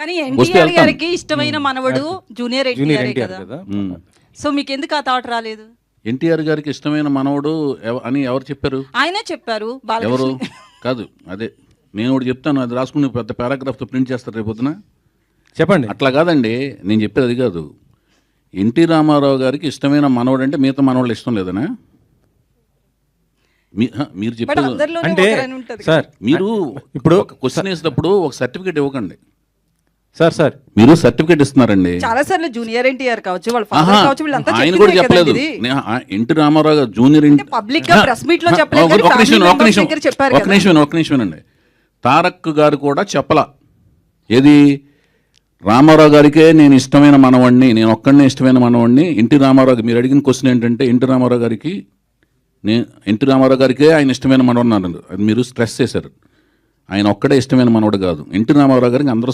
కానీ వస్తే ఎన్టీఆర్ వెళ్తాను. గారికి ఇష్టమైన మనవడు జూనియర్ జూనియర్ ఎన్టీఆర్ ఎన్టీఆర్ కదా. కదా. సో మీకు ఎందుకు ఆ థాట్ రాలేదు? ఎన్టీఆర్ గారికి ఇష్టమైన మనవడు అని ఎవరు చెప్పారు? ఆయనే చెప్పారు. ఎవరు? బాలకృష్ణ కాదు, అదే నేను ఒకటి చెప్తాను, అది రాసుకుని పెద్ద పారాగ్రాఫ్తో ప్రింట్ చేస్తారు రేపొద్దున. చెప్పండి. అట్లా కాదండి, నేను చెప్పేది అది కాదు. ఎన్టీ రామారావు గారికి ఇష్టమైన మనవడు అంటే మిగతా మనవాళ్ళు ఇష్టం లేదనా? మీరు బట్ చెప్పేది అందరిలోనే అంటే ఒకరని ఉంటది. సార్ మీరు ఇప్పుడు ఒక క్వశ్చన్ వేసినప్పుడు ఒక సర్టిఫికేట్ ఇవ్వకండి. సార్ మీరు సర్టిఫికేట్ ఇస్తున్నారండి. చాలా సార్లు జూనియర్ ఎన్టీఆర్ కావచ్చు, వాళ్ళ ఆహా, ఫాదర్ కావచ్చు, వీళ్ళంతా ఆయన కూడా చెప్పలేదు. ఎన్టీ రామారావు గారు జూనియర్ పబ్లిక్ గా ప్రెస్ మీట్ లో చెప్పలేదు కానీ ఒక family members నిమిషం దగ్గర చెప్పారు ఒక నిమిషం అండి. తారక్ గారు కూడా చెప్పలా. ఏది? రామారావు గారికే నేను ఇష్టమైన మనవాడిని, నేను ఒక్కడనే ఇష్టమైన మనవాడిని. ఎన్టీ రామారావు మీరు అడిగిన క్వశ్చన్ ఏంటంటే ఎన్టీ రామారావు గారికే ఆయన ఇష్టమైన మనవాడు అన్నారు. అది మీరు స్ట్రెస్ చేశారు. ఆయన ఒక్కడే ఇష్టమైన మనవాడు కాదు. ఎన్టీ రామారావు గారికి అందరూ